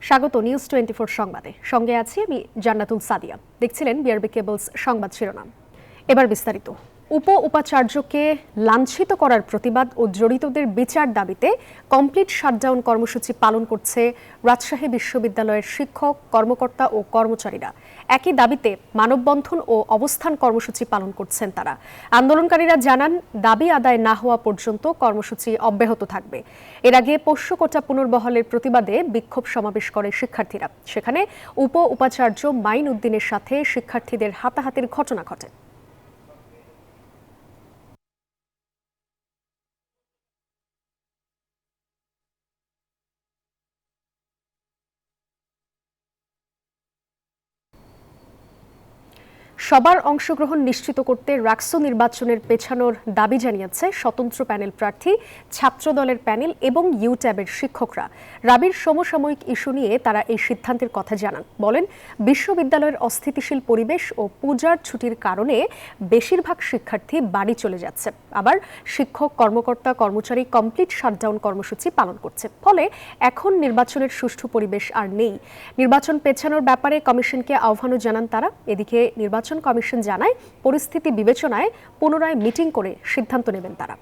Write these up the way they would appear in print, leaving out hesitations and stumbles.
স্বাগত নিউজ 24 সংবাদে। সঙ্গে আছি আমি জান্নাতুল সাদিয়া। দেখছিলেন বিআরবি কেবলস সংবাদ শিরোনাম। এবার বিস্তারিত। উপাচার্যকে লাঞ্ছিত করার প্রতিবাদ ও জড়িতদের বিচার দাবিতে কমপ্লিট শাটডাউন কর্মসূচি পালন করছে রাজশাহী বিশ্ববিদ্যালয়ের শিক্ষক, কর্মকর্তা ও কর্মচারীরা। একই দাবিতে মানববন্ধন ও অবস্থান কর্মসূচি পালন করছেন তারা। আন্দোলনকারীরা জানান, দাবি আদায় না হওয়া পর্যন্ত কর্মসূচি অব্যাহত থাকবে। এর আগে পোষ্য কোটা পুনর্বহালের প্রতিবাদে বিক্ষোভ সমাবেশ করে শিক্ষার্থীরা। সেখানে উপাচার্য মাইন উদ্দিনের সাথে শিক্ষার্থীদের হাতাহাতির ঘটনা ঘটে। সবার অংশগ্রহণ নিশ্চিত করতে রাকসু নির্বাচনের পেছানোর দাবি জানিয়েছে স্বতন্ত্র প্যানেল প্রার্থী, ছাত্রদলের প্যানেল এবং ইউট্যাবের শিক্ষকরা। রাবির সমসাময়িক ইস্যু নিয়ে তারা এই সিদ্ধান্তের কথা জানান। বলেন, বিশ্ববিদ্যালয়ের অস্থিতিশীল পরিবেশ ও পূজার ছুটির কারণে বেশিরভাগ শিক্ষার্থী বাড়ি চলে যাচ্ছে। আবার শিক্ষক, কর্মকর্তা, কর্মচারী কমপ্লিট শাটডাউন কর্মসূচি পালন করছে। ফলে এখন নির্বাচনের সুষ্ঠু পরিবেশ আর নেই। নির্বাচন পেছানোর ব্যাপারে কমিশনকে আহ্বানও জানান তারা। এদিকে নির্বাচন কমিশন জানায়, পরিস্থিতি বিবেচনায় পুনরায় মিটিং করে সিদ্ধান্ত নেবেন তারা।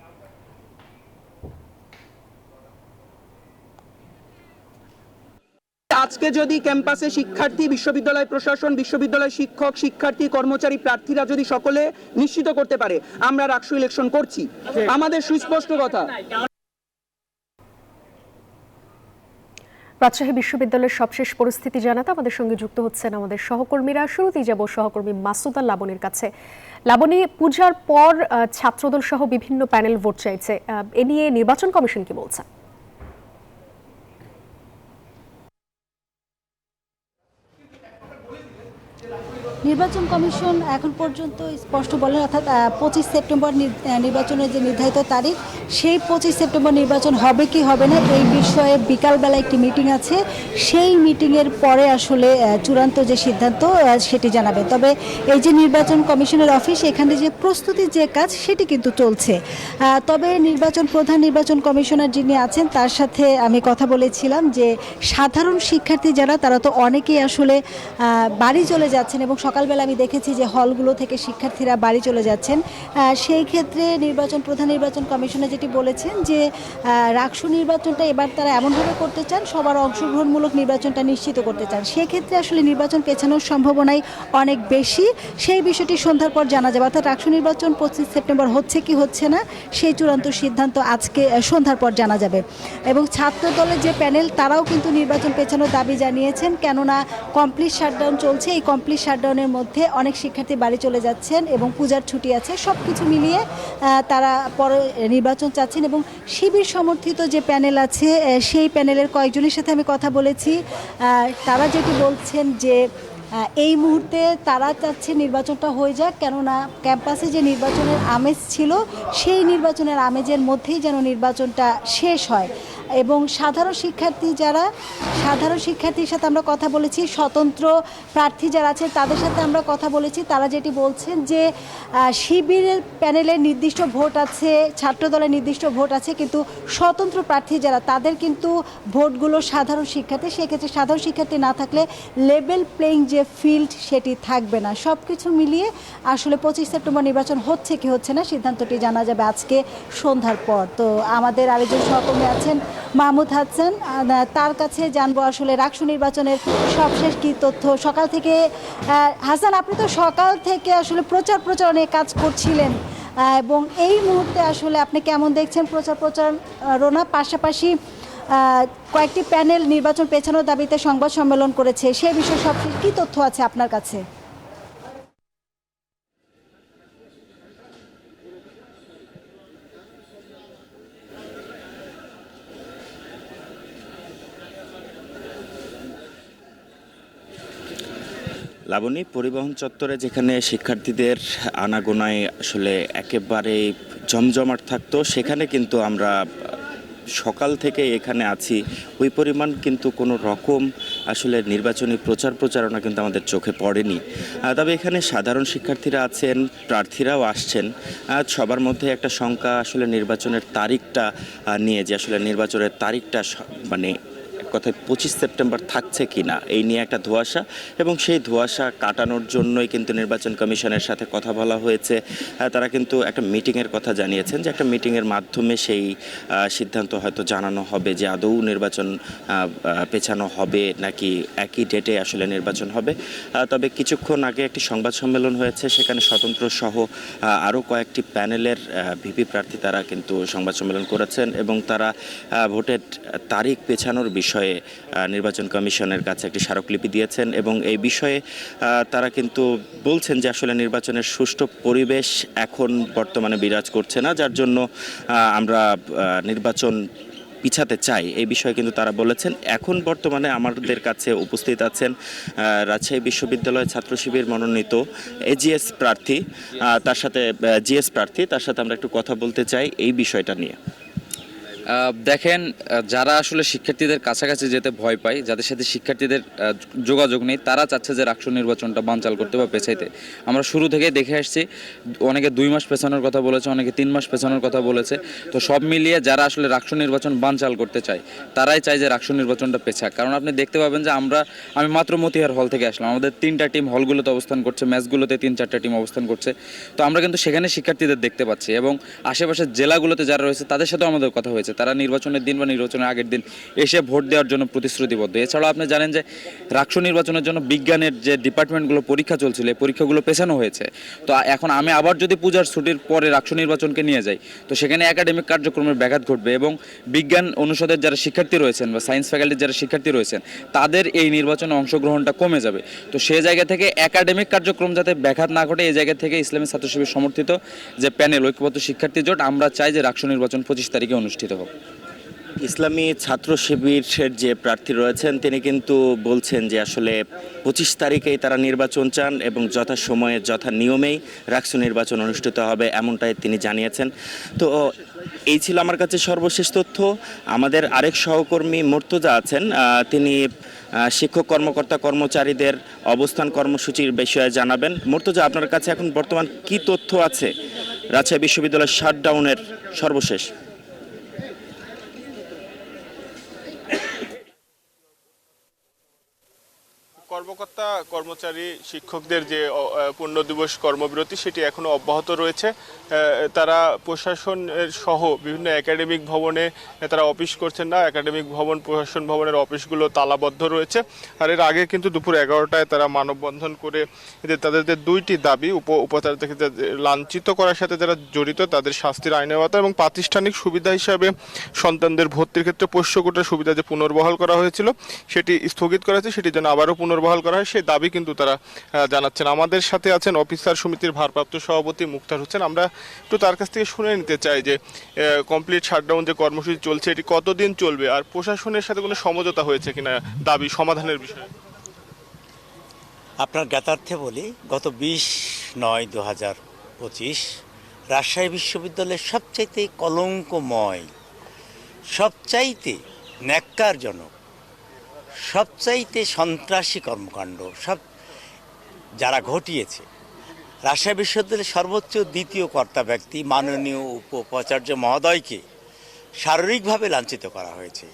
আজকে যদি ক্যাম্পাসে শিক্ষার্থী, বিশ্ববিদ্যালয় প্রশাসন, বিশ্ববিদ্যালয় শিক্ষক, শিক্ষার্থী, কর্মচারী, প্রার্থীরা যদি সকলে নিশ্চিত করতে পারে আমরা রাকসু ইলেকশন করছি, আমাদের সুস্পষ্ট কথা। রাজশাহী বিশ্ববিদ্যালয়ের সবশেষ পরিস্থিতি জানাতে আমাদের সঙ্গে যুক্ত হচ্ছেন আমাদের সহকর্মীরা। শুরুতেই যাব সহকর্মী মাসুদা লাবনীর কাছে। লাবনী, পূজার পর ছাত্রদল সহ বিভিন্ন প্যানেল ভোট চাইছে, এ নিয়ে নির্বাচন কমিশন কি বলছে? নির্বাচন কমিশন এখন পর্যন্ত স্পষ্ট বলেন, অর্থাৎ 25 সেপ্টেম্বর নির্বাচনের যে নির্ধারিত তারিখ, সেই 25 সেপ্টেম্বর নির্বাচন হবে কি হবে না এই বিষয়ে বিকালবেলা একটি মিটিং আছে। সেই মিটিংয়ের পরে আসলে চূড়ান্ত যে সিদ্ধান্ত সেটি জানাবে। তবে এই যে নির্বাচন কমিশনের অফিস, এখানে যে প্রস্তুতির যে কাজ সেটি কিন্তু চলছে। তবে প্রধান নির্বাচন কমিশনার যিনি আছেন তার সাথে আমি কথা বলেছিলাম যে সাধারণ শিক্ষার্থী যারা, তারা তো অনেকেই আসলে বাড়ি চলে যাচ্ছেন এবং সকালবেলা আমি দেখেছি যে হলগুলো থেকে শিক্ষার্থীরা বাড়ি চলে যাচ্ছেন। সেই ক্ষেত্রে প্রধান নির্বাচন কমিশনার যেটি বলেছেন যে রাকসু নির্বাচনটা এবার তারা এমনভাবে করতে চান, সবার অংশগ্রহণমূলক নির্বাচনটা নিশ্চিত করতে চান। সেক্ষেত্রে আসলে নির্বাচন পেছানোর সম্ভাবনাই অনেক বেশি। সেই বিষয়টি সন্ধ্যার পর জানা যাবে। অর্থাৎ রাকসু নির্বাচন 25 সেপ্টেম্বর হচ্ছে কি হচ্ছে না সেই চূড়ান্ত সিদ্ধান্ত আজকে সন্ধ্যার পর জানা যাবে। এবং ছাত্র দলের যে প্যানেল, তারাও কিন্তু নির্বাচন পেছানোর দাবি জানিয়েছেন, কেননা কমপ্লিট শাটডাউন চলছে। এই কমপ্লিট শাটডাউনের মধ্যে অনেক শিক্ষার্থী বাড়ি চলে যাচ্ছেন এবং পূজার ছুটি আছে। সব কিছু মিলিয়ে তারা পরে নির্বাচন চাচ্ছেন। এবং শিবির সমর্থিত যে প্যানেল আছে, সেই প্যানেলের কয়েকজনের সাথে আমি কথা বলেছি। তারা যেটি বলছেন যে এই মুহূর্তে তারা চাচ্ছে নির্বাচনটা হয়ে যাক, কেননা ক্যাম্পাসে যে নির্বাচনের আমেজ ছিল সেই নির্বাচনের আমেজের মধ্যেই যেন নির্বাচনটা শেষ হয়। এবং সাধারণ শিক্ষার্থীর সাথে আমরা কথা বলেছি, স্বতন্ত্র প্রার্থী যারা আছে তাদের সাথে আমরা কথা বলেছি। তারা যেটি বলছেন যে শিবিরের প্যানেলের নির্দিষ্ট ভোট আছে, ছাত্রদলের নির্দিষ্ট ভোট আছে, কিন্তু স্বতন্ত্র প্রার্থী যারা, তাদের কিন্তু ভোটগুলো সাধারণ শিক্ষার্থী। সেক্ষেত্রে সাধারণ শিক্ষার্থী না থাকলে লেভেল প্লেইং যে ফিল্ড সেটি থাকবে না। সব কিছু মিলিয়ে আসলে 25 সেপ্টেম্বর নির্বাচন হচ্ছে কি হচ্ছে না সিদ্ধান্তটি জানা যাবে আজকে সন্ধ্যার পর। তো আমাদের আরেকজন সহকর্মী আছেন মাহমুদ হাসান, তার কাছে জানবো আসলে রাকসু নির্বাচনের সবশেষ কি তথ্য। সকাল থেকে হাসান, আপনি তো সকাল থেকে আসলে প্রচারণে কাজ করছিলেন, এবং এই মুহূর্তে আসলে আপনি কেমন দেখছেন প্রচারণা? পাশাপাশি কয়েকটি প্যানেল নির্বাচন পেছানোর দাবিতে সংবাদ সম্মেলন করেছে, সে বিষয়ে সবশেষ কি তথ্য আছে আপনার কাছে? লাবণী, পরিবহন চত্বরে যেখানে শিক্ষার্থীদের আনাগোনায় আসলে একেবারে জমজমাট থাকতো, সেখানে কিন্তু আমরা সকাল থেকে এখানে আছি, ওই পরিমাণ কিন্তু কোনো রকম আসলে নির্বাচনী প্রচারণা কিন্তু আমাদের চোখে পড়েনি। তবে এখানে সাধারণ শিক্ষার্থীরা আছেন, প্রার্থীরাও আসছেন। সবার মধ্যে একটা শঙ্কা আসলে নির্বাচনের তারিখটা নিয়ে, যে আসলে নির্বাচনের তারিখটা মানে কথায় 25 সেপ্টেম্বর থাকছে কিনা এই নিয়ে একটা ধোঁয়াশা, এবং সেই ধোঁয়াশা কাটানোর জন্যই কিন্তু নির্বাচন কমিশনের সাথে কথা বলা হয়েছে। তারা কিন্তু একটা মিটিংয়ের কথা জানিয়েছেন, যে একটা মিটিংয়ের মাধ্যমে সেই সিদ্ধান্ত হয়তো জানানো হবে যে আদৌ নির্বাচন পেছানো হবে নাকি একই ডেটে আসলে নির্বাচন হবে। তবে কিছুক্ষণ আগে একটি সংবাদ সম্মেলন হয়েছে, সেখানে স্বতন্ত্র সহ আরও কয়েকটি প্যানেলের ভিপি প্রার্থী তারা কিন্তু সংবাদ সম্মেলন করেছেন, এবং তারা ভোটের তারিখ পেছানোর বিষয়ে নির্বাচন কমিশনের কাছে একটি স্মারকলিপি দিয়েছেন, এবং এই বিষয়ে তারা কিন্তু বলছেন যে আসলে নির্বাচনের সুষ্ঠু পরিবেশ এখন বর্তমানে বিরাজ করছে না, যার জন্য আমরা নির্বাচন পিছাতে চাই, এই বিষয়ে কিন্তু তারা বলেছেন। এখন বর্তমানে আমাদের কাছে উপস্থিত আছেন রাজশাহী বিশ্ববিদ্যালয় ছাত্র শিবির মনোনীত এজিএস প্রার্থী, তার সাথে জিএস প্রার্থী, তার সাথে আমরা একটু কথা বলতে চাই এই বিষয়টা নিয়ে। দেখেন, যারা আসলে শিক্ষার্থীদের কাছাকাছি যেতে ভয় পায়, যাদের সাথে শিক্ষার্থীদের যোগাযোগ নেই, তারা চাচ্ছে যে রাষ্ট্র নির্বাচনটা বানচাল করতে বা পেছাইতে। আমরা শুরু থেকেই দেখে আসছি, অনেকে 2 মাস পেছানোর কথা বলেছে, অনেকে 3 মাস পেছানোর কথা বলেছে। তো সব মিলিয়ে যারা আসলে রাষ্ট্র নির্বাচন বানচাল করতে চায়, তারাই চায় যে রাষ্ট্র নির্বাচনটা পেছাক। কারণ আপনি দেখতে পাবেন যে আমি মাত্র মতিহার হল থেকে আসলাম, আমাদের 3টা টিম হলগুলোতে অবস্থান করছে, ম্যাচগুলোতে 3-4টা টিম অবস্থান করছে। তো আমরা কিন্তু সেখানে শিক্ষার্থীদের দেখতে পাচ্ছি, এবং আশেপাশের জেলাগুলোতে যারা রয়েছে তাদের সাথেও আমাদের কথা হয়েছে। তারা নির্বাচনের দিন বা নির্বাচনের আগের দিন এসে ভোট দেওয়ার জন্য প্রতিশ্রুতিবদ্ধ। এছাড়াও আপনি জানেন যে রাষ্ট্র নির্বাচনের জন্য বিজ্ঞানের যে ডিপার্টমেন্টগুলো পরীক্ষা চলছিল, এই পরীক্ষাগুলো পেছানো হয়েছে। তো এখন আমি আবার যদি পূজার ছুটির পরে রাষ্ট্র নির্বাচনকে নিয়ে যাই, তো সেখানে একাডেমিক কার্যক্রমের ব্যাঘাত ঘটবে, এবং বিজ্ঞান অনুষদের যারা শিক্ষার্থী রয়েছেন বা সায়েন্স ফ্যাকাল্টির যারা শিক্ষার্থী রয়েছেন, তাদের এই নির্বাচনে অংশগ্রহণটা কমে যাবে। তো সেই জায়গা থেকে একাডেমিক কার্যক্রম যাতে ব্যাঘাত না ঘটে, এই জায়গা থেকে ইসলামী ছাত্র শিবির সমর্থিত যে প্যানেল ঐক্যবদ্ধ শিক্ষার্থী জোট, আমরা চাই যে রাষ্ট্র নির্বাচন 25 তারিখে অনুষ্ঠিত হোক। ইসলামী ছাত্র শিবিরের যে প্রার্থী রয়েছেন তিনি কিন্তু বলছেন যে আসলে 25 তারিখেই তারা নির্বাচন চান, এবং যথাসময়ে যথা নিয়মেই রাষ্ট্র নির্বাচন অনুষ্ঠিত হবে, এমনটাই তিনি জানিয়েছেন। তো এই ছিল আমার কাছে সর্বশেষ তথ্য। আমাদের আরেক সহকর্মী মুর্তজা আছেন, তিনি শিক্ষক কর্মকর্তা কর্মচারীদের অবস্থান কর্মসূচির বিষয়ে জানাবেন। মুর্তজা, আপনার কাছে এখন বর্তমান কি তথ্য আছে রাজশাহী বিশ্ববিদ্যালয়ের শাটডাউনের সর্বশেষ? কর্মকর্তা কর্মচারী শিক্ষকদের যে পূর্ণ দিবস কর্মবিরতি সেটি এখনো অব্যাহত রয়েছে। তারা প্রশাসন সহ বিভিন্ন একাডেমিক ভবনে তারা অফিস করছেন না। একাডেমিক ভবন, প্রশাসন ভবনের অফিসগুলো তালাবদ্ধ রয়েছে। আর এর আগে কিন্তু দুপুর 11টায় তারা মানববন্ধন করে তাদের যে 2টি দাবি, উপাচার্যকে লাঞ্ছিত করার সাথে যারা জড়িত তাদের শাস্তির আইনের আওতা, এবং প্রাতিষ্ঠানিক সুবিধা হিসাবে সন্তানদের ভর্তির ক্ষেত্রে পোষ্য কোটার সুবিধা যে পুনর্বহাল করা হয়েছিল সেটি স্থগিত করা হয়েছে, সেটি যেন আবারও পুনর্বহাল করা হয়, সেই দাবি কিন্তু তারা জানাচ্ছেন। আমাদের সাথে আছেন অফিসার সমিতির ভারপ্রাপ্ত সভাপতি মুক্তার হোসেন। আমরা একটু তার কাছ থেকে শুনে নিতে চাই যে কমপ্লিট শাটডাউন যে কর্মসূচি চলছে এটি কতদিন চলবে, আর প্রশাসনের সাথে কোনো সমঝোতা হয়েছে কিনা দাবি সমাধানের বিষয়ে। আপনার জ্ঞাতার্থে বলি, গত 20/9/2025 রাজশাহী বিশ্ববিদ্যালয়ের সবচাইতে কলঙ্কময়, সবচাইতে ন্যাক্কারজনক, সবচাইতে সন্ত্রাসী কর্মকাণ্ড যারা ঘটিয়েছে, রাজশাহী বিশ্ববিদ্যালয়ের সর্বোচ্চ দ্বিতীয় কর্তা ব্যক্তি মাননীয় উপাচার্য মহোদয়কে শারীরিকভাবে লাঞ্ছিত করা হয়েছে,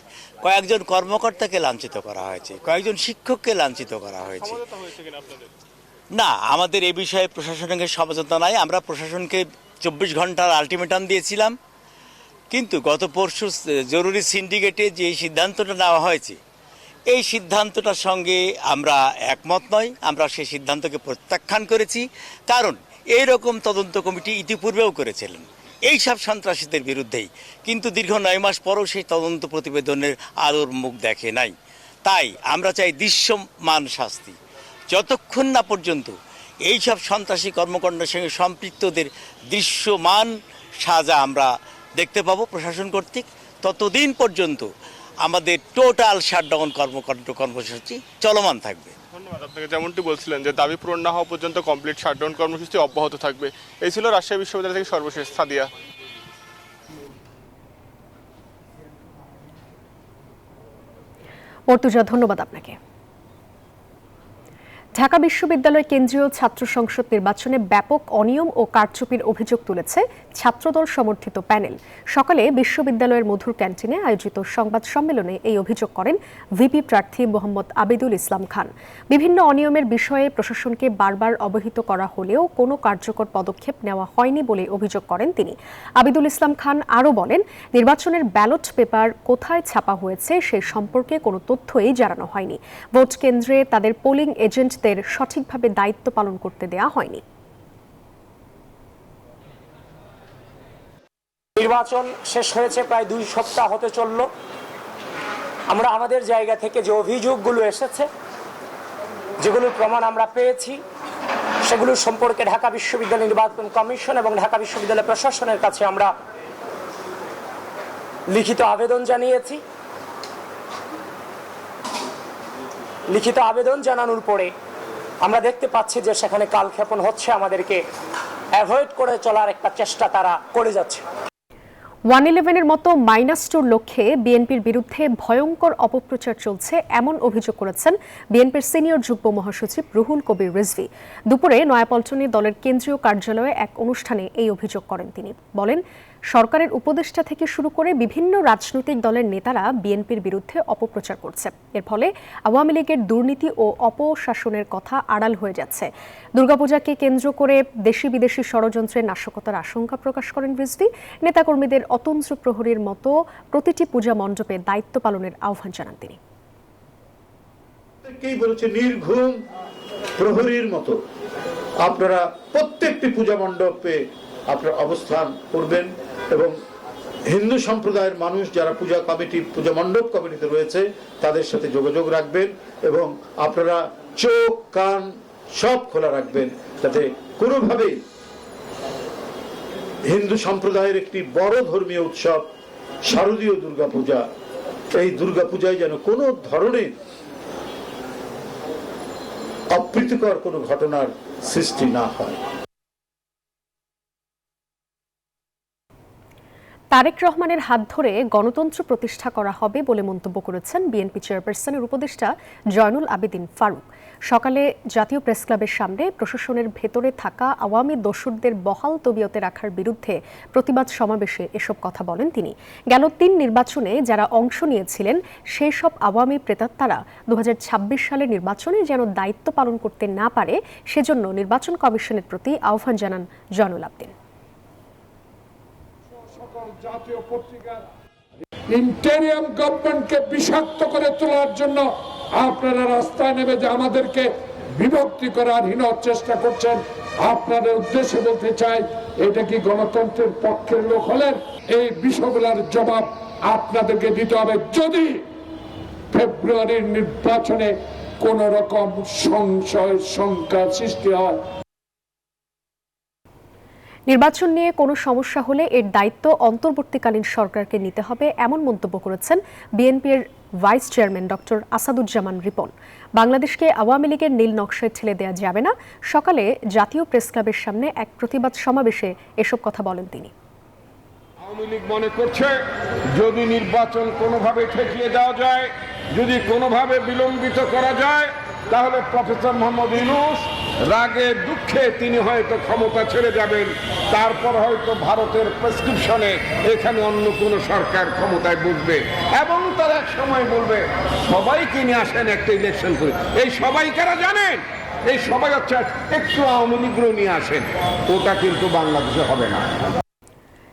কয়েকজন কর্মকর্তাকে লাঞ্ছিত করা হয়েছে, কয়েকজন শিক্ষককে লাঞ্ছিত করা হয়েছে। না, আমাদের এই বিষয়ে প্রশাসনের সমঝোতা নাই। আমরা প্রশাসনকে 24 ঘন্টার আলটিমেটাম দিয়েছিলাম, কিন্তু গত পরশু জরুরি সিন্ডিকেটে যে সিদ্ধান্তটা নেওয়া হয়েছে, এই সিদ্ধান্তটার সঙ্গে আমরা একমত নই। আমরা সেই সিদ্ধান্তকে প্রত্যাখ্যান করেছি, কারণ এই রকম তদন্ত কমিটি ইতিপূর্বেও করেছিলেন এই সব সন্ত্রাসীদের বিরুদ্ধেই, কিন্তু দীর্ঘ 9 মাস পরও সেই তদন্ত প্রতিবেদনের আলোর মুখ দেখে নাই। তাই আমরা চাই দৃশ্যমান শাস্তি। যতক্ষণ না পর্যন্ত এই সব সন্ত্রাসী কর্মকাণ্ডের সঙ্গে সম্পৃক্তদের দৃশ্যমান সাজা আমরা দেখতে পাবো প্রশাসন কর্তৃক, ততদিন পর্যন্ত আমাদের টোটাল শাটডাউন কর্মসূচি চলমান থাকবে। ধন্যবাদ আপনাকে। যেমনটি বলছিলেন যে দাবি পূরণ না হওয়া পর্যন্ত কমপ্লিট শাটডাউন কর্মসূচি অব্যাহত থাকবে। এই ছিল রাজশাহী বিশ্ববিদ্যালয় থেকে সর্বশেষ। সাদিয়া। মুর্তজা, ধন্যবাদ আপনাকে। ঢাকা বিশ্ববিদ্যালয় কেন্দ্রীয় ছাত্র সংসদ নির্বাচনে ব্যাপক অনিয়ম ও কারচুপির অভিযোগ তুলেছে ছাত্রদল সমর্থিত প্যানেল। সকালে বিশ্ববিদ্যালয়ের মধুর ক্যান্টিনে আয়োজিত সংবাদ সম্মেলনে এই অভিযোগ করেন ভিপি প্রার্থী মোহাম্মদ আবিদুল ইসলাম খান। বিভিন্ন অনিয়মের বিষয়ে প্রশাসনকে বারবার অবহিত করা হলেও কোনো কার্যকর পদক্ষেপ নেওয়া হয়নি বলে অভিযোগ করেন তিনি। আবিদুল ইসলাম খান আরও বলেন, নির্বাচনের ব্যালট পেপার কোথায় ছাপা হয়েছে সে সম্পর্কে কোনো তথ্যই জানানো হয়নি। ভোট কেন্দ্রে তাদের পোলিং এজেন্টদের সঠিকভাবে দায়িত্ব পালন করতে দেয়া হয়নি। নির্বাচন শেষ হয়েছে, প্রায় 2 সপ্তাহ হতে চলল। আমরা আমাদের জায়গা থেকে যে অভিযোগগুলো এসেছে, যেগুলোর প্রমাণ আমরা পেয়েছি, সেগুলো সম্পর্কে ঢাকা বিশ্ববিদ্যালয় নির্বাচন কমিশন এবং ঢাকা বিশ্ববিদ্যালয় প্রশাসনের কাছে আমরা লিখিত আবেদন জানিয়েছি। লিখিত আবেদন জানানোর পরে আমরা দেখতে পাচ্ছি যে সেখানে কালক্ষেপণ হচ্ছে, আমাদেরকে অ্যাভয়েড করে চলার একটা চেষ্টা তারা করে যাচ্ছে। 111-এর মতো -2 লক্ষ্যে বিএনপির বিরুদ্ধে ভয়ঙ্কর অপপ্রচার চলছে এমন অভিযোগ করেছেন বিএনপির সিনিয়র যুগ্ম মহাসচিব রুহুল কবির রিজভী। দুপুরে নয়াপল্টনে দলের কেন্দ্রীয় কার্যালয়ে এক অনুষ্ঠানে এই অভিযোগ করেন তিনি। বলেন, সরকারের উপদেষ্টা থেকে শুরু করে বিভিন্ন রাজনৈতিক দলের নেতারা বিএনপির বিরুদ্ধে অপপ্রচার করছে। এর ফলে আওয়ামী লীগের দুর্নীতি ও অপশাসনের কথা আড়াল হয়ে যাচ্ছে। দুর্গাপূজাকে কেন্দ্র করে দেশি বিদেশি ষড়যন্ত্রের নাশকতার আশঙ্কা প্রকাশ করেন রিজভী। নেতাকর্মীদের অতন্ত্র প্রহরীর মতো প্রতিটি পূজা মণ্ডপে দায়িত্ব পালনের আহ্বান জানান তিনি। বলেছে নির্ঘুম প্রহরীর মতো আপনারা প্রত্যেকটি পূজা মণ্ডপে আপনারা অবস্থান করবেন এবং হিন্দু সম্প্রদায়ের মানুষ যারা পূজা মণ্ডপ কমিটিতে রয়েছে তাদের সাথে যোগাযোগ রাখবেন এবং আপনারা চোখ কান সব খোলা রাখবেন যাতে কোনোভাবেই হিন্দু সম্প্রদায়ের একটি বড় ধর্মীয় উৎসব শারদীয় দুর্গাপূজা, এই দুর্গাপূজায় যেন কোনো ধরনের অপ্রীতিকর কোনো ঘটনার সৃষ্টি না হয়। তারেক রহমানের হাত ধরে গণতন্ত্র প্রতিষ্ঠা করা হবে বলে মন্তব্য করেছেন বিএনপি চেয়ারপারসনের উপদেষ্টা জয়নুল আবেদিন ফারুক। সকালে জাতীয় প্রেসক্লাবের সামনে প্রশাসনের ভেতরে থাকা আওয়ামী দোসরদের বহাল তবিয়তে রাখার বিরুদ্ধে প্রতিবাদ সমাবেশে এসব কথা বলেন তিনি। গেল 3 নির্বাচনে যারা অংশ নিয়েছিলেন সেই সব আওয়ামী প্রেতাত্মারা 2026 সালের নির্বাচনে যেন দায়িত্ব পালন করতে না পারে সেজন্য নির্বাচন কমিশনের প্রতি আহ্বান জানান জয়নুল আবেদিন। জাতীয় পত্রিকার ইন্টেরিয়াম গভর্নমেন্টকে বিষাক্ত করে তোলার জন্য আপনারা রাস্তায় নেমে যে আমাদেরকে বিভক্তি করার হীন চেষ্টা করছেন, আপনাদের উদ্দেশ্যে বলতে চাই, এটা কি গণতন্ত্রের পক্ষের লোক হলেন? এই বিষয়গুলোর জবাব আপনাদেরকে দিতে হবে যদি ফেব্রুয়ারির নির্বাচনে কোন রকম সংশয় শঙ্কা সৃষ্টি হয়। নির্বাচন নিয়ে কোনো সমস্যা হলে এর দায়িত্ব অন্তর্বর্তীকালীন সরকারকে নিতে হবে এমন মন্তব্য করেছেন বিএনপির vice chairman doctor Asaduzzaman Ripon. বাংলাদেশকে আওয়ামী লীগের নীল নকশায় ঠেলে দেওয়া যাবে না। সকালে জাতীয় প্রেসক্লাবের সামনে এক প্রতিবাদ সমাবেশে এসব কথা বলেন তিনি। আওয়ামী লীগ মনে করছে যদি নির্বাচন কোনোভাবে ঠেকিয়ে দেওয়া যায়, যদি কোনোভাবে বিলম্বিত করা যায়, তাহলে প্রফেসর মোহাম্মদ ইউনূস রাগে দুঃখে তিনি হয়তো ক্ষমতা ছেড়ে যাবেন, তারপর হয়তো ভারতের প্রেসক্রিপশনে এখানে অন্য কোনো সরকার ক্ষমতায় বসবে এবং তারা এক সময় বলবে সবাইকে নিয়ে আসেন একটা ইলেকশন করে। এই সবাই কারা জানেন? এই সবাই হচ্ছে একটু আওয়ামী লীগও নিয়ে আসেন, ওটা কিন্তু বাংলাদেশে হবে না।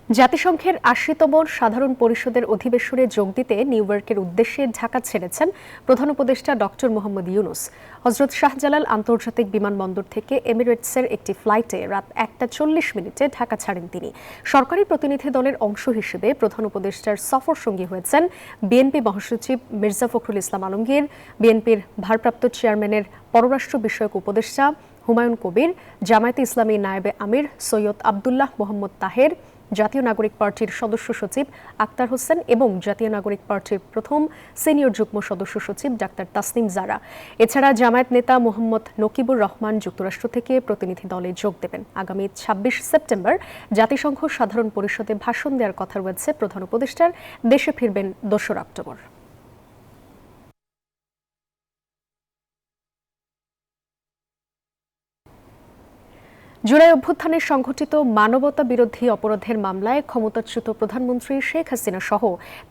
জাতিসংঘের 80তম সাধারণ পরিষদের অধিবেশনে যোগ দিতে নিউ ইয়র্কের উদ্দেশ্যে ঢাকা ছেড়েছেন প্রধান উপদেষ্টা ডক্টর মোহাম্মদ ইউনূস। হযরত শাহজালাল আন্তর্জাতিক বিমানবন্দর থেকে এমিরেটসের একটি ফ্লাইটে রাত 1:40 ঢাকা ছাড়েন তিনি। সরকারি প্রতিনিধি দলের অংশ হিসেবে প্রধান উপদেষ্টার সফর সঙ্গী হয়েছেন বিএনপি মহাসচিব মির্জা ফখরুল ইসলাম আলমগীর, বিএনপির ভারপ্রাপ্ত চেয়ারম্যানের পররাষ্ট্র বিষয়ক উপদেষ্টা হুমায়ুন কবির, জামায়াতে ইসলামী নায়েবে আমির সৈয়দ আবদুল্লাহ মোহাম্মদ তাহের, জাতীয় নাগরিক পার্টির সদস্য সচিব আক্তার হোসেন এবং জাতীয় নাগরিক পার্টির প্রথম সিনিয়র যুগ্ম সদস্য সচিব ডাক্তার তাসনিম জারা। এছাড়া জামায়াত নেতা মোহাম্মদ নকিবুর রহমান যুক্তরাষ্ট্র থেকে প্রতিনিধি দলে যোগ দেবেন। আগামী 26 সেপ্টেম্বর জাতিসংঘ সাধারণ পরিষদে ভাষণ দেওয়ার কথা রয়েছে প্রধান উপদেষ্টার। দেশে ফিরবেন 2 অক্টোবর। জুলাই অভ্যুত্থানে সংঘটিত মানবতা বিরোধী অপরাধের মামলায় ক্ষমতাচ্যুত প্রধানমন্ত্রী শেখ হাসিনা সহ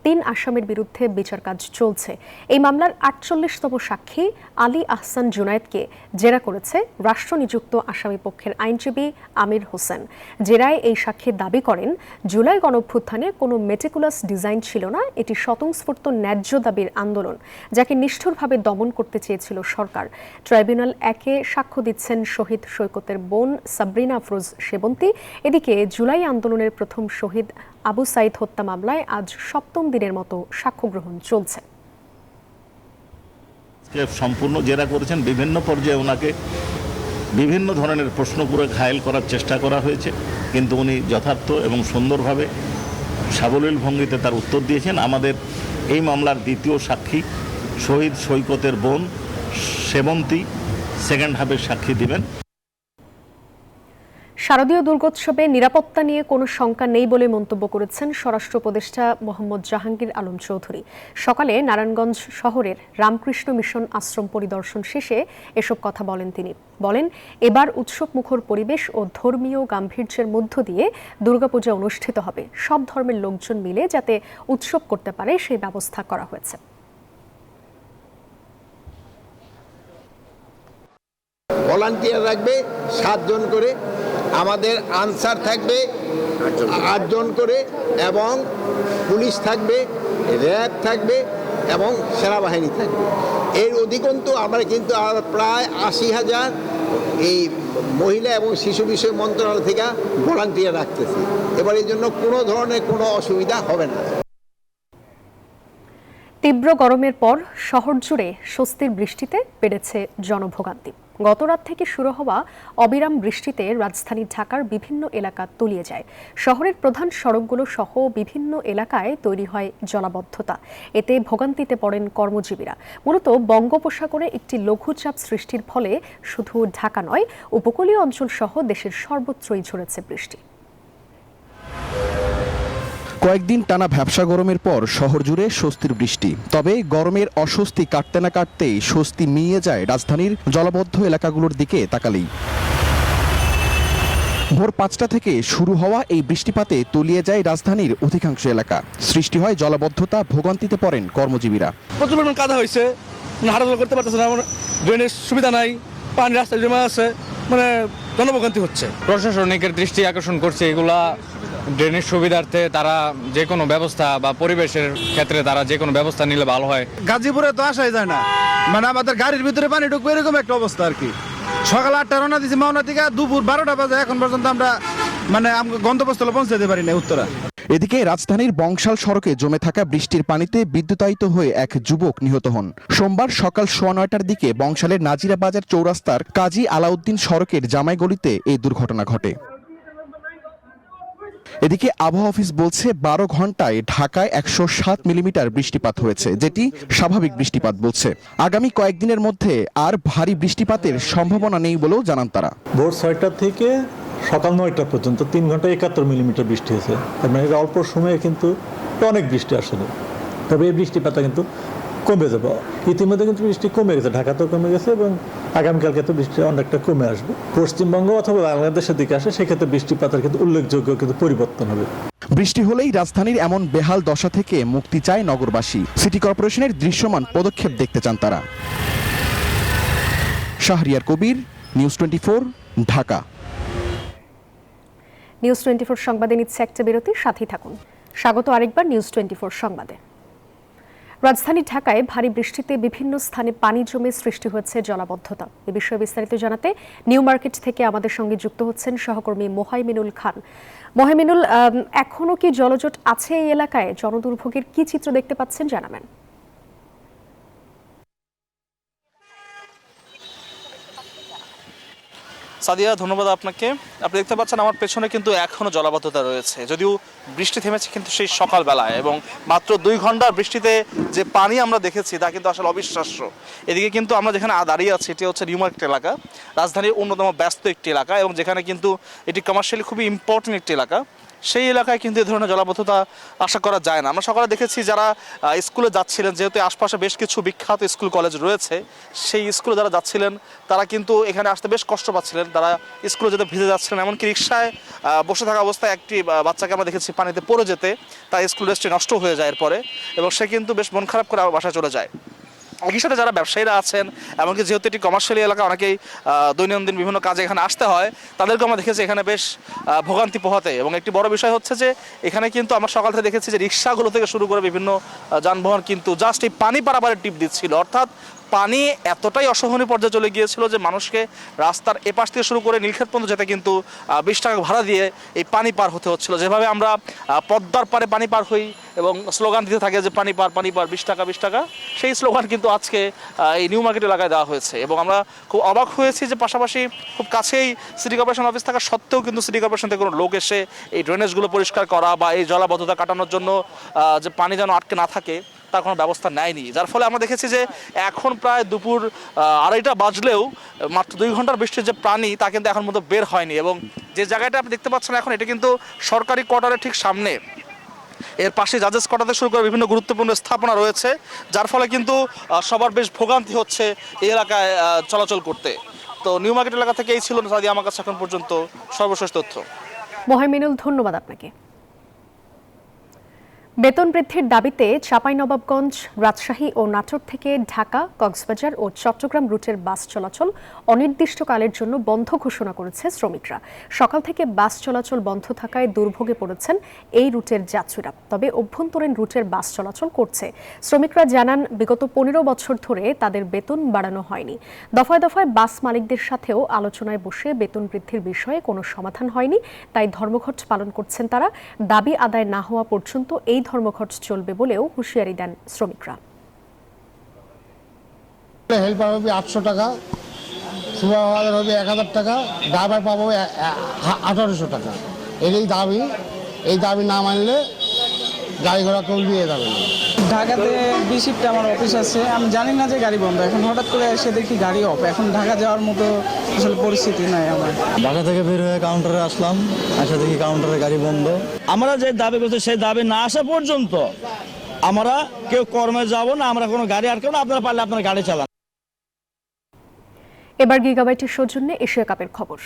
৩ আসামির বিরুদ্ধে বিচার কাজ চলছে। এই মামলার ৪৮তম সাক্ষী আলী আহসান জুনায়েদকে জেরা করেছে রাষ্ট্রনিযুক্ত আসামি পক্ষের আইনজীবী আমির হোসেন। জেরায় এই সাক্ষী দাবি করেন, জুলাই গণঅভ্যুত্থানে কোনো মেটিকুলাস ডিজাইন ছিল না, এটি স্বতঃস্ফূর্ত ন্যায্য দাবির আন্দোলন, যাকে নিষ্ঠুরভাবে দমন করতে চেয়েছিল সরকার। ট্রাইব্যুনাল 1-এ সাক্ষ্য দিচ্ছেন শহীদ সৈকতের বোন সাবরিনা আফরোজ সেবন্তী। এদিকে জুলাই আন্দোলনের প্রথম শহীদ আবু সাইদ হত্যা মামলায় আজ ৭ম দিনের মতো সাক্ষ্য গ্রহণ চলছে। সম্পূর্ণ জেরা করেছেন, বিভিন্ন পর্যায়ে ওনাকে বিভিন্ন ধরনের প্রশ্ন করে ঘায়েল করার চেষ্টা করা হয়েছে, কিন্তু উনি যথার্থ এবং সুন্দরভাবে সাবলীল ভঙ্গিতে তার উত্তর দিয়েছেন। আমাদের এই মামলার দ্বিতীয় সাক্ষী শহীদ সৈকতের বোন সেবন্তী সেকেন্ড হাফের সাক্ষী দিবেন। শারদীয় দুর্গোৎসবে নিরাপত্তা নিয়ে কোনো শঙ্কা নেই বলে মন্তব্য করেছেন স্বরাষ্ট্র উপদেষ্টা মোহাম্মদ জাহাঙ্গীর আলম চৌধুরী। সকালে নারায়ণগঞ্জ শহরের রামকৃষ্ণ মিশন আশ্রম পরিদর্শন শেষে এসব কথা বলেন তিনি। বলেন, এবার উৎসবমুখর পরিবেশ ও ধর্মীয় গাম্ভীর্যের মধ্য দিয়ে দুর্গাপূজা অনুষ্ঠিত হবে। সব ধর্মের লোকজন মিলে যাতে উৎসব করতে পারে সেই ব্যবস্থা করা হয়েছে। ভলান্টিয়ার রাখবে 7 জন করে, আমাদের আনসার থাকবে 8 জন করে, এবং পুলিশ থাকবে, র্যাব থাকবে এবং সেনাবাহিনী থাকবে। এর অধিকন্তু আমরা কিন্তু প্রায় 80,000 এই মহিলা এবং শিশু বিষয় মন্ত্রণালয় থেকে ভলান্টিয়ার রাখতেছি। এবার এই জন্য কোনো ধরনের কোনো অসুবিধা হবে না। তীব্র গরমের পর শহর জুড়ে স্বস্তির বৃষ্টিতে বেড়েছে জনভোগান্তি। গতরাত থেকে শুরু হওয়া অবিরাম বৃষ্টিতে রাজধানী ঢাকার বিভিন্ন এলাকা তলিয়ে যায়। শহরের প্রধান সড়কগুলো সহ বিভিন্ন এলাকায় তৈরি হয় জলাবদ্ধতা। এতে ভোগান্তিতে পড়েন কর্মজীবীরা। মূলত বঙ্গোপসাগরে একটি লঘুচাপ সৃষ্টির ফলে শুধু ঢাকা নয়, উপকূলীয় অঞ্চল সহ দেশের সর্বত্রই ঝরেছে বৃষ্টি। কয়েকদিন টানা ভ্যাপসা গরমের পর শহর জুড়ে স্বস্তির বৃষ্টি। তবে গরমের অস্বস্তি কাটতে না কাটতেই স্বস্তি মিলিয়ে যায় রাজধানীর জলাবদ্ধ এলাকাগুলোর দিকে তাকালেই। ভোর 5টা থেকে শুরু হওয়া এই বৃষ্টিপাতে তলিয়ে যায় রাজধানীর অধিকাংশ এলাকা। সৃষ্টি হয় জলাবদ্ধতা, ভোগান্তিতে পড়েন কর্মজীবীরা। প্রচুর পরিমাণ কাদা হয়েছে, হাঁটাচলা করতে পারতেছে না, ড্রেনের সুবিধা নাই, পানি রাস্তায় জমা আছে, মানে জনভোগান্তি হচ্ছে। প্রশাসনিকের দৃষ্টি আকর্ষণ করছে, এগুলা ড্রেনের সুবিধার্থে তারা যে কোনো ব্যবস্থা বা পরিবেশের ক্ষেত্রে তারা যে কোনো ব্যবস্থা নিলে ভালো হয়। গাজীপুরে তো আসাই যায় না, মানে আমাদের গাড়ির ভিতরে পানি ঢুকবে এরকম একটা অবস্থা আর কি। সকাল 8টা রওনা দিয়েছি মাওনা থেকে, দুপুর 12টা বাজে এখন পর্যন্ত আমরা মানে গন্তব্যস্থলে পৌঁছাতে পারি না উত্তরা। এদিকে রাজধানীর বংশাল সড়কে জমে থাকা বৃষ্টির পানিতে বিদ্যুতায়িত হয়ে এক যুবক নিহত হন। সোমবার সকাল 9:15টার দিকে বংশালের নাজিরা বাজার চৌরাস্তার কাজী আলাউদ্দিন সড়কের জামাইগলিতে এই দুর্ঘটনা ঘটে। এদিকে আবহাওয়া অফিস বলছে 12 ঘন্টায় ঢাকায় 107 মিলিমিটার বৃষ্টিপাত হয়েছে, যেটি স্বাভাবিক বৃষ্টিপাত বলছে। আগামী কয়েকদিনের মধ্যে আর ভারী বৃষ্টিপাতের সম্ভাবনা নেই বলেও জানান তারা। ভোর 6টা থেকে সকাল 9টা পর্যন্ত 3 ঘন্টায় 71 মিলিমিটার বৃষ্টি হয়েছে। তার মানে অল্প সময়ে কিন্তু অনেক বৃষ্টি আসলে। তবে এই বৃষ্টিপাতটা কিন্তু কমে যাবে। ইতিমধ্যে কিন্তু বৃষ্টি কমে গেছে, ঢাকাতেও কমে গেছে এবং আগামীকালকে তো বৃষ্টি অনেকটা কমে আসবে। পশ্চিমবঙ্গ অথবা বাংলাদেশের দিকে আসে, সেক্ষেত্রে বৃষ্টিপাতের কিন্তু উল্লেখযোগ্য কিন্তু পরিবর্তন হবে। বৃষ্টি হলেই রাজধানীর এমন বেহাল দশা থেকে মুক্তি চায় নগরবাসী। সিটি কর্পোরেশনের দৃশ্যমান পদক্ষেপ দেখতে চান তারা। শাহরিয়ার কবির, নিউজ 24, ঢাকা। নিউজ 24 সংবাদে নিচ্ছে একটা বিরতি, সাথেই থাকুন। স্বাগত আরেকবার নিউজ 24 সংবাদে। রাজধানী ঢাকায় ভারী বৃষ্টিতে বিভিন্ন স্থানে পানি জমে সৃষ্টি হয়েছে জলাবদ্ধতা। এ বিষয়ে বিস্তারিত জানাতে নিউ মার্কেট থেকে আমাদের সঙ্গে যুক্ত হচ্ছেন সহকর্মী মোহাইমিনুল খান। মোহাইমিনুল, এখনো কি জলজট আছে এই এলাকায়? জনদুর্ভোগের কি চিত্র দেখতে পাচ্ছেন জানাবেন। সাদিয়া, ধন্যবাদ আপনাকে। আপনি দেখতে পাচ্ছেন আমার পেছনে কিন্তু এখনও জলাবদ্ধতা রয়েছে, যদিও বৃষ্টি থেমেছে কিন্তু সেই সকালবেলায়, এবং মাত্র 2 ঘন্টার বৃষ্টিতে যে পানি আমরা দেখেছি তা কিন্তু আসলে অবিশ্বাস্য। এদিকে কিন্তু আমরা যেখানে দাঁড়িয়ে আছি এটি হচ্ছে নিউ মার্কেট এলাকা, রাজধানীর অন্যতম ব্যস্ত একটি এলাকা, এবং যেখানে কিন্তু এটি কমার্শিয়ালি খুবই ইম্পর্টেন্ট একটি এলাকা। সেই এলাকায় কিন্তু এই ধরনের জলাবদ্ধতা আশা করা যায় না। আমরা সকালে দেখেছি যারা স্কুলে যাচ্ছিলেন, যেহেতু আশপাশে বেশ কিছু বিখ্যাত স্কুল কলেজ রয়েছে, সেই স্কুলে যারা যাচ্ছিলেন তারা কিন্তু এখানে আসতে বেশ কষ্ট পাচ্ছিলেন। তারা স্কুলে যেতে ভিজে যাচ্ছিলেন, এমনকি রিক্সায় বসে থাকা অবস্থায় একটি বাচ্চাকে আমরা দেখেছি পানিতে পড়ে যেতে, তার স্কুল ড্রেসটি নষ্ট হয়ে যায় এরপরে, এবং সে কিন্তু বেশ মন খারাপ করে বাসায় চলে যায়। একই সাথে যারা ব্যবসায়ীরা আছেন, এমনকি যেহেতু এটি কমার্শিয়াল এলাকা, অনেকেই দৈনন্দিন বিভিন্ন কাজে এখানে আসতে হয়, তাদেরকে আমরা দেখেছি এখানে বেশ ভোগান্তি পোহাতে। এবং একটি বড় বিষয় হচ্ছে যে এখানে কিন্তু আমরা সকাল থেকে দেখেছি যে রিক্সাগুলো থেকে শুরু করে বিভিন্ন যানবাহন কিন্তু জাস্ট এই পানি পারাপারের টিপ দিচ্ছিল, অর্থাৎ পানি এতটাই অসহনীয় পর্যায়ে চলে গিয়েছিল যে মানুষকে রাস্তার এপাশ থেকে শুরু করে নীলক্ষেত পর্যন্ত যেতে কিন্তু 20 টাকা ভাড়া দিয়ে এই পানি পার হতে হচ্ছিল। যেভাবে আমরা পদ্মার পারে পানি পার হই এবং স্লোগান দিতে থাকে যে পানি পার 20 টাকা 20 টাকা, সেই স্লোগান কিন্তু আজকে এই নিউ মার্কেট এলাকায় দেওয়া হয়েছে। এবং আমরা খুব অবাক হয়েছি যে পাশাপাশি খুব কাছেই সিটি কর্পোরেশন অফিস থাকা সত্ত্বেও কিন্তু সিটি কর্পোরেশন থেকে কোনো লোক এসে এই ড্রেনেজগুলো পরিষ্কার করা বা এই জলাবদ্ধতা কাটানোর জন্য যে পানি যেন আটকে না থাকে তার কোনো ব্যবস্থা নেয়নি। যার ফলে আমরা দেখেছি যে এখন প্রায় দুপুর 2:30 বাজলেও মাত্র 2 ঘন্টার বৃষ্টির যে পানি তা কিন্তু এখন মতো বের হয়নি। এবং যে জায়গাটা আপনি দেখতে পাচ্ছেন এখন, এটা কিন্তু সরকারি কোয়ার্টারের ঠিক সামনে, এর পাশে জাজেস কোয়ার্টার থেকে শুরু করে বিভিন্ন গুরুত্বপূর্ণ স্থাপনা রয়েছে, যার ফলে কিন্তু সবার বেশ ভোগান্তি হচ্ছে এই এলাকায় চলাচল করতে। তো নিউ মার্কেট এলাকা থেকে এই ছিল সাদিয়া আমার কাছে এখন পর্যন্ত সর্বশেষ তথ্য। মহামিনুল, ধন্যবাদ আপনাকে। বেতন বৃদ্ধির দাবিতে চাঁপাইনবাবগঞ্জ, রাজশাহী ও নাটোর থেকে ঢাকা, কক্সবাজার ও চট্টগ্রাম রুটের বাস চলাচল অনির্দিষ্টকালের জন্য বন্ধ ঘোষণা করেছে শ্রমিকরা। সকাল থেকে বাস চলাচল বন্ধ থাকায় দুর্ভোগে পড়েছেন এই রুটের যাত্রীরা। তবে অভ্যন্তরীণ রুটের বাস চলাচল করছে। শ্রমিকরা জানান, বিগত 15 বছর ধরে তাদের বেতন বাড়ানো হয়নি। দফায় দফায় বাস মালিকদের সাথেও আলোচনায় বসে বেতন বৃদ্ধির বিষয়ে কোনো সমাধান হয়নি। তাই ধর্মঘট পালন করছেন তারা। দাবি আদায় না হওয়া পর্যন্ত এই ধর্মঘট চলবে বলেও হুঁশিয়ারি দেন শ্রমিকরা। হেল্পার হবে 800 টাকা, সুপারভাইজার হবে 1000 টাকা, ড্রাইভার পাবো 1800 টাকা। এই দাবি না মানলে গাড়ি ঘোড়া কেউ দিয়ে যাবে না। ঢাকাতে বিশিফটে আমার অফিস আছে, আমি জানি না যে গাড়ি বন্ধ, এখন হঠাৎ করে এসে দেখি গাড়ি অফ। এখন ঢাকা যাওয়ার মতো আসলে পরিস্থিতি নাই আমার। ঢাকা থেকে বের হয়ে কাউন্টারে আসলাম, আসা দেখি কাউন্টারে গাড়ি বন্ধ। আমরা যে দাবি করছি সেই দাবি না আসা পর্যন্ত আমরা কেউ কর্মে যাব না, আমরা কোনো গাড়ি আটকাবো না। আপনারা পারলে আপনার গাড়ি চালান। এবার গিগাবাইটের সৌজন্যে এশিয়া কাপের খবর।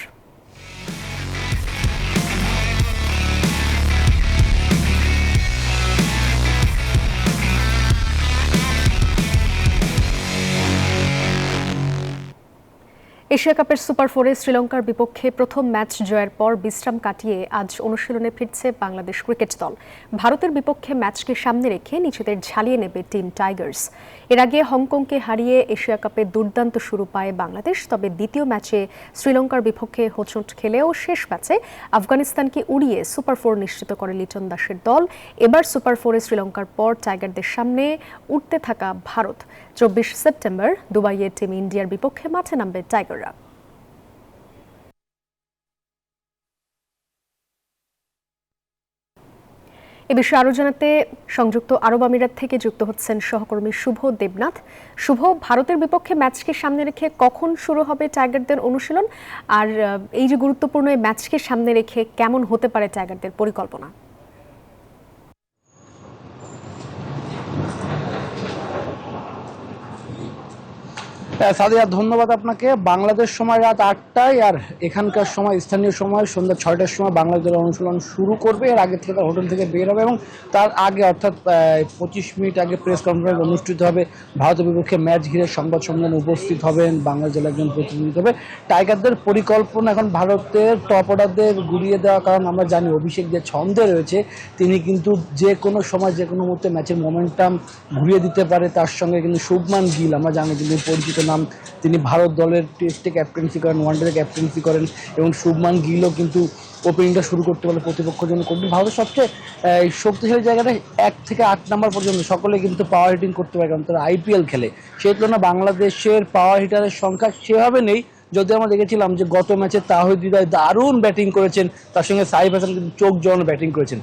এশিয়া কাপের সুপার 4-এ শ্রীলঙ্কার বিপক্ষে প্রথম ম্যাচ জয়ের পর বিশ্রাম কাটিয়ে আজ অনুশীলনে ফিরছে বাংলাদেশ ক্রিকেট দল। ভারতের বিপক্ষে ম্যাচকে সামনে রেখে নিজেদের ঝালিয়ে নেবে টিম টাইগার্স। এর আগে হংকংকে হারিয়ে এশিয়া কাপে দুর্দান্ত শুরু পায় বাংলাদেশ। তবে দ্বিতীয় ম্যাচে শ্রীলঙ্কার বিপক্ষে হোঁচট খেলেও শেষ ম্যাচে আফগানিস্তানকে উড়িয়ে সুপার 4 নিশ্চিত করে লিটন দাসের দল। এবার সুপার 4-এ শ্রীলঙ্কার পর টাইগারদের সামনে উঠতে থাকা ভারত। 24 সেপ্টেম্বর দুবাইয়ে টিম ইন্ডিয়ার বিপক্ষে মাঠে নামবে টাইগাররা। এ বিষয়ে আরো জানাতে সংযুক্ত আরব আমিরাত থেকে যুক্ত হচ্ছেন সহকর্মী শুভ দেবনাথ। শুভ, ভারতের বিপক্ষে ম্যাচকে সামনে রেখে কখন শুরু হবে টাইগারদের অনুশীলন, আর এই যে গুরুত্বপূর্ণ এই ম্যাচকে সামনে রেখে কেমন হতে পারে টাইগারদের পরিকল্পনা? সাদিয়া, ধন্যবাদ আপনাকে। বাংলাদেশ সময় রাত 8টায় আর এখানকার সময় স্থানীয় সময় সন্ধ্যা 6টার সময় বাংলাদেশের অনুশীলন শুরু করবে। এর আগে থেকে হোটেল থেকে বের হবে এবং তার আগে অর্থাৎ 25 মিনিট আগে প্রেস কনফারেন্স অনুষ্ঠিত হবে। ভারতের বিপক্ষে ম্যাচ ঘিরে সংবাদ সম্মেলনে উপস্থিত হবেন বাংলাদেশের একজন প্রতিনিধি। হবে টাইগারদের পরিকল্পনা এখন ভারতের টপ অর্ডারদের গুড়িয়ে দেওয়া, কারণ আমরা জানি অভিষেক যে ছন্দে রয়েছে তিনি কিন্তু যে কোনো সময় যে কোনো মুহূর্তে ম্যাচের মোমেন্টাম ঘুরিয়ে দিতে পারে। তার সঙ্গে কিন্তু শুভমান গিল, আমরা জানি কিন্তু পরিচিত নাম, তিনি ভারত দলের টেস্টে ক্যাপ্টেন্সি করেন, ওয়ানডেতে ক্যাপ্টেন্সি করেন এবং শুভমান গিলও কিন্তু ওপেনিংটা শুরু করতে পারলে প্রতিপক্ষের জন্য কঠিন। ভারতের সবচেয়ে শক্তিশালী জায়গাটা 1 থেকে 8 নম্বর পর্যন্ত সকলে কিন্তু পাওয়ার হিটিং করতে পারে, কারণ তারা আইপিএল খেলে। সেই তুলনায় বাংলাদেশের পাওয়ার হিটারের সংখ্যা সেভাবে নেই। যদি আমরা দেখেছিলাম যে গত ম্যাচে তাহিদ হৃদয় দারুণ ব্যাটিং করেছেন, তার সঙ্গে সাইফ হাসান কিন্তু চোখ জড়ানো ব্যাটিং করেছেন।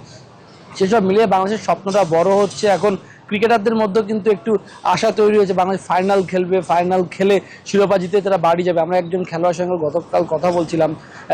সেসব মিলিয়ে বাংলাদেশের স্বপ্নটা বড় হচ্ছে এখন ক্রিকেটারদের মধ্যেও কিন্তু একটু আশা তৈরি হয়েছে, বাংলাদেশ ফাইনাল খেলবে, ফাইনাল খেলে শিরোপা জিতে তারা বাড়ি যাবে। আমরা একজন খেলোয়াড়ের সঙ্গে গতকাল কথা বলছিলাম,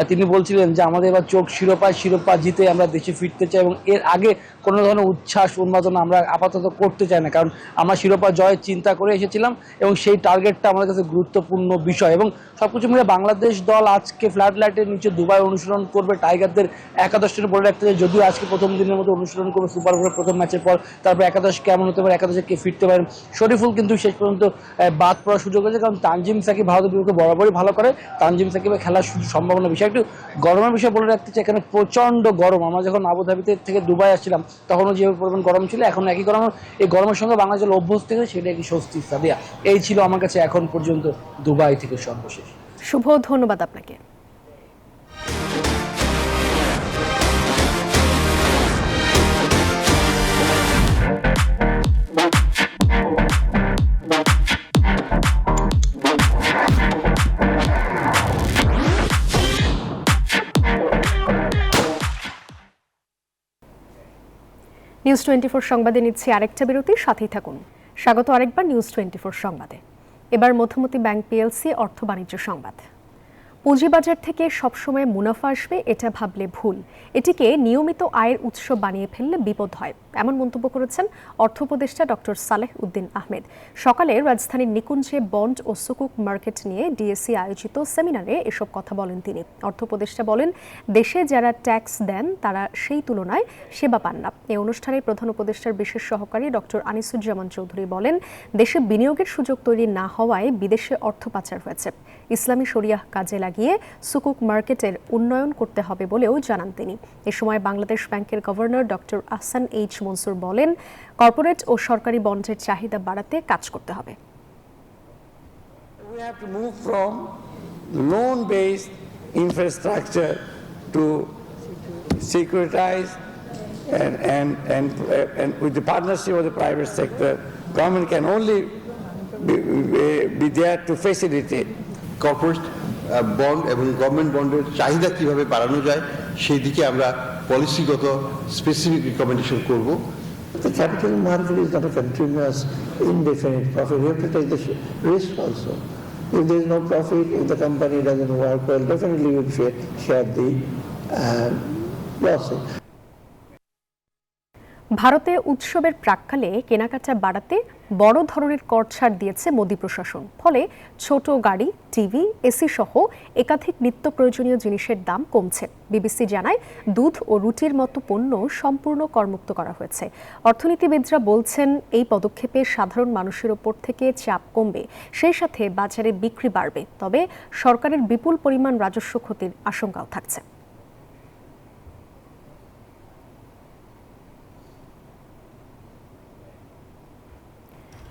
তিনি বলছিলেন যে আমাদের এবার চোখ শিরোপা জিতে আমরা দেশে ফিরতে চাই এবং এর আগে কোনো ধরনের উচ্ছ্বাস উন্মাদনা আমরা আপাতত করতে চাই না, কারণ আমরা শিরোপা জয়ের চিন্তা করে এসেছিলাম এবং সেই টার্গেটটা আমাদের কাছে গুরুত্বপূর্ণ বিষয়। এবং সবকিছু মিলে বাংলাদেশ দল আজকে ফ্লাড লাইটের নিচে দুবাই অনুশীলন করবে, টাইগারদের একাদশটা বলে রাখতে চাই, যদিও আজকে প্রথম দিনের মতো অনুশীলন করবে সুপার ওভারের প্রথম ম্যাচের পর। তারপর একাদশ কেমন হতে পারে, একাদশে কে ফিরতে পারেন। শরীফুল কিন্তু শেষ পর্যন্ত বাদ পড়ার সুযোগ হয়েছে, কারণ তানজিম সাকিব ভারতের বিপক্ষে বরাবরই ভালো করে, তানজিম সাকিবের খেলার সম্ভাবনা বিষয়। একটু গরমের বিষয় বলে রাখতে চাই, এখানে প্রচণ্ড গরম। আমরা যখন আবুধাবিতে থেকে দুবাই আসছিলাম তখনও যেভাবে পরিমাণ গরম ছিল, এখন একই গরম। এই গরমের সঙ্গে বাংলাদেশ অভ্যস্ত হয়েছে, সেটা একটি স্বস্তি। সাদিয়া, এই ছিল আমার কাছে এখন পর্যন্ত দুবাই থেকে সর্বশেষ। শুভ, ধন্যবাদ আপনাকে। নিউজ 24 সংবাদে নিচ্ছে আরেকটা বিরতি, সাথেই থাকুন। স্বাগত আরেকবার নিউজ 24 সংবাদে। এবার মধুমতি ব্যাংক পিএলসি অর্থ বাণিজ্য সংবাদ। পুঁজিবাজার থেকে সবসময় মুনাফা আসবে এটা ভাবলে ভুল, এটিকে নিয়মিত আয়ের উৎস বানিয়ে ফেললে বিপদ হয়, এমন মন্তব্য করেছেন অর্থ উপদেষ্টা ডক্টর সালেহ উদ্দিন আহমেদ। সকালে রাজধানীর নিকুঞ্জে বন্ড ও সুকুক মার্কেট নিয়ে ডিএসসি আয়োজিত সেমিনারে এসব কথা বলেন তিনি। অর্থ উপদেষ্টা বলেন, দেশে যারা ট্যাক্স দেন তারা সেই তুলনায় সেবা পান না। এই অনুষ্ঠানে প্রধান উপদেষ্টার বিশেষ সহকারী ডক্টর আনিসুজ্জামান চৌধুরী বলেন, দেশে বিনিয়োগের সুযোগ তৈরি না হওয়ায় বিদেশে অর্থ পাচার হয়েছে। ইসলামী শরিয়াহ কাজে লাগিয়ে সুকুক মার্কেটের উন্নয়ন করতে হবে বলেও জানান তিনি। এ সময় বাংলাদেশ ব্যাংকের governor doctor Ahsan H Mansur বলেন, কর্পোরেট ও সরকারি বন্ডের চাহিদা বাড়াতে কাজ করতে হবে। We have to move from loan-based infrastructure to securitize and with the partnership of the private sector, government can only be there to facilitate. Corporate bond এবং গভর্নমেন্ট বন্ডের চাহিদা কিভাবে বাড়ানো যায় সেই দিকে আমরা পলিসিগত স্পেসিফিক রিকমেন্ডেশন করব। The capital market is not a continuous, indefinite profit. We have to take the risk also. If there is no profit, if the company doesn't work well, definitely we will share the losses. ভারতে উৎসবের প্রাক্কালে কেনাকাটা বাড়াতে বড় ধরনের কর ছাড় দিয়েছে মোদি প্রশাসন। ফলে ছোট গাড়ি, টিভি, এসি সহ একাধিক নিত্য প্রয়োজনীয় জিনিসের দাম কমছে। বিবিসি জানায়, দুধ ও রুটির মতো পণ্য সম্পূর্ণ করমুক্ত করা হয়েছে। অর্থনীতিবিদরা বলছেন, এই পদক্ষেপে সাধারণ মানুষের ওপর থেকে চাপ কমবে, সেই সাথে বাজারে বিক্রি বাড়বে। তবে সরকারের বিপুল পরিমাণ রাজস্ব ক্ষতির আশঙ্কাও থাকছে।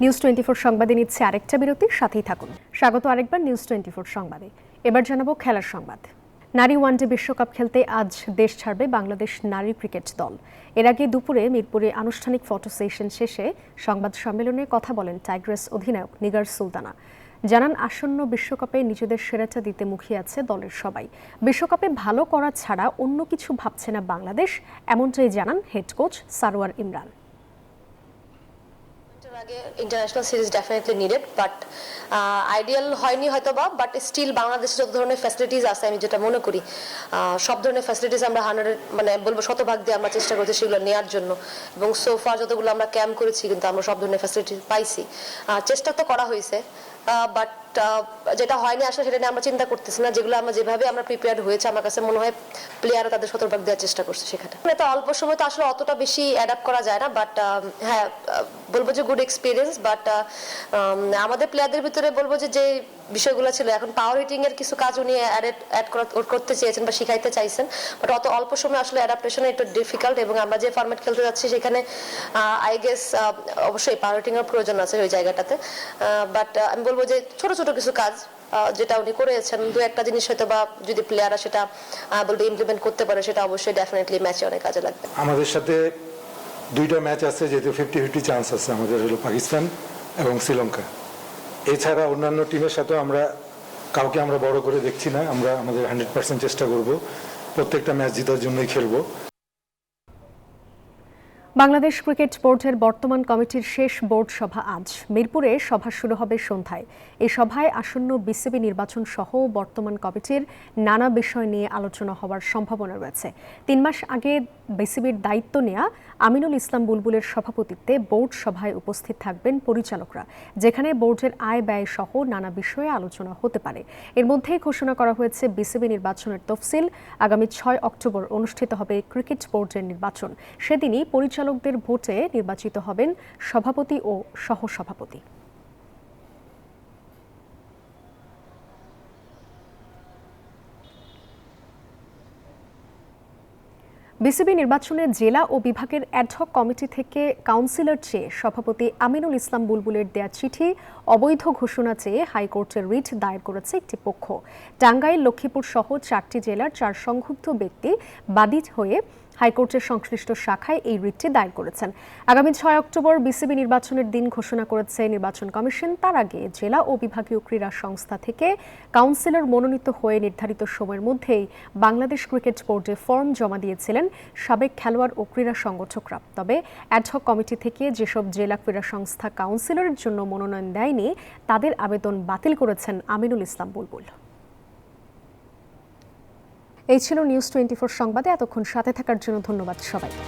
নিউজ 24 সংবাদে নিচ্ছে আরেকটা বিরতি, সাথেই থাকুন। স্বাগত আরেকবার নিউজ 24 সংবাদে। এবার জানাবো খেলার সংবাদ। নারী ওয়ানডে বিশ্বকাপ খেলতে আজ দেশ ছাড়বে বাংলাদেশ নারী ক্রিকেট দল। এর আগে দুপুরে মিরপুরে আনুষ্ঠানিক ফটো সেশন শেষে সংবাদ সম্মেলনে কথা বলেন টাইগ্রেস অধিনায়ক নিগার সুলতানা। জানান, আসন্ন বিশ্বকাপে নিজেদের সেরাটা দিতে মুখিয়ে আছে দলের সবাই। বিশ্বকাপে ভালো করা ছাড়া অন্য কিছু ভাবছে না বাংলাদেশ, এমনটাই জানান head coach Sarwar Imran. International series definitely needed, but ideal হয়নি হয়তো বা, বাট স্টিল বাংলাদেশে যত ধরনের ফ্যাসিলিটিস আছে, আমি যেটা মনে করি সব ধরনের ফ্যাসিলিটিস আমরা 100 বলবো শতভাগ দিয়ে আমরা চেষ্টা করছি সেগুলো নেওয়ার জন্য। এবং সোফার যতগুলো আমরা ক্যাম্প করেছি কিন্তু আমরা সব ধরনের ফ্যাসিলিটি পাইছি। চেষ্টা তো করা হয়েছে, বাট যেটা হয়নি আসলে সেটা নিয়ে আমরা চিন্তা করতেছি না। যেগুলো আমরা যেভাবে আমরা প্রিপেয়ার্ড হয়েছে, আমার কাছে মনে হয় প্লেয়াররা তাদের শতভাগ দেওয়ার চেষ্টা করছে সেখানে। তো অল্প সময় তো আসলে অতটা বেশি অ্যাডাপ্ট করা যায় না, বাট হ্যাঁ বলবো যে গুড এক্সপিরিয়েন্স। বাট আমাদের প্লেয়ারদের ভিতরে বলবো যে বিষয়গুলো ছিল, এখন পাওয়ার হিটিং এর কিছু কাজ উনি অ্যাড করতে চেয়েছেন বা শিখাইতে চাইছেন, বাট অত অল্প সময় আসলে অ্যাডাপ্টেশন একটু ডিফিকাল্ট। এবং আমরা যে ফরম্যাট খেলতে যাচ্ছি সেখানে আই গেস অবশ্যই পাওয়ার হিটিং এর প্রয়োজন আছে ওই জায়গাটাতে। বাট আমি বলবো যে ছোট ছোট কিছু কাজ যেটা উনি করেছেন, দু একটা জিনিস হয়তো বা যদি প্লেয়াররা সেটা বলবে ইমপ্লিমেন্ট করতে পারে, সেটা অবশ্যই ডেফিনেটলি ম্যাচে অনেক কাজে লাগবে। আমাদের সাথে দুইটা ম্যাচ আছে, যেহেতু 50-50 চান্স আছে আমাদের, হলো পাকিস্তান এবং শ্রীলঙ্কা। এছাড়া অন্যান্য টিমের সাথেও কাউকে আমরা বড় করে দেখছি না। আমরা আমাদের 100% চেষ্টা করব, প্রত্যেকটা ম্যাচ জেতার জন্যই খেলবো। বাংলাদেশ ক্রিকেট বোর্ডের বর্তমান কমিটির শেষ বোর্ড সভা আজ। মিরপুরে সভা শুরু হবে সন্ধ্যায়। এই সভায় আসন্ন বিসিবি নির্বাচন সহ বর্তমান কমিটির নানা বিষয় নিয়ে আলোচনা হওয়ার সম্ভাবনা রয়েছে। ৩ মাস আগে বিসিবির দায়িত্ব নেওয়া আমিনুল ইসলাম বুলবুলের সভাপতিত্বে বোর্ড সভায় উপস্থিত থাকবেন পরিচালকরা, যেখানে বোর্ডের আয় ব্যয় সহ নানা বিষয়ে আলোচনা হতে পারে। এর মধ্যেই ঘোষণা করা হয়েছে বিসিবি নির্বাচনের তফসিল। আগামী ৬ অক্টোবর অনুষ্ঠিত হবে ক্রিকেট বোর্ডের নির্বাচন। সেদিনই পরিচালকদের ভোটে নির্বাচিত হবেন সভাপতি ও সহসভাপতি। বিসিবি নির্বাচনে জেলা ও বিভাগের অ্যাডহক কমিটি থেকে কাউন্সিলর চেয়ে সভাপতি আমিনুল ইসলাম বুলবুলের দেয়া চিঠি অবৈধ ঘোষণা চেয়ে হাইকোর্টের রিট দায়ের করেছে একটি পক্ষ। টাঙ্গাইল, লক্ষ্মীপুর সহ 4টি জেলার 4 সংক্ষুব্ধ ব্যক্তি বাদী হয়ে হাইকোর্টের সংশ্লিষ্ট শাখায় এই রিটটি দায়ের করেছেন। আগামী 6 অক্টোবর বিসিবি নির্বাচনের দিন ঘোষণা করেছে নির্বাচন কমিশন। তার আগে জেলা ও বিভাগীয় ক্রীড়া সংস্থা থেকে কাউন্সিলর মনোনীত হয়ে নির্ধারিত সময়ের মধ্যেই বাংলাদেশ ক্রিকেট বোর্ডে ফর্ম জমা দিয়েছিলেন সাবেক খেলোয়াড় ও ক্রীড়া সংগঠকরা। তবে অ্যাডহক কমিটি থেকে যেসব জেলা ক্রীড়া সংস্থা কাউন্সিলরের জন্য মনোনয়ন দেয়নি, তাদের আবেদন বাতিল করেছেন আমিনুল ইসলাম বুলবুল। এই ছিল নিউজ 24 সংবাদে। এতক্ষণ সাথে থাকার জন্য ধন্যবাদ সবাইকে।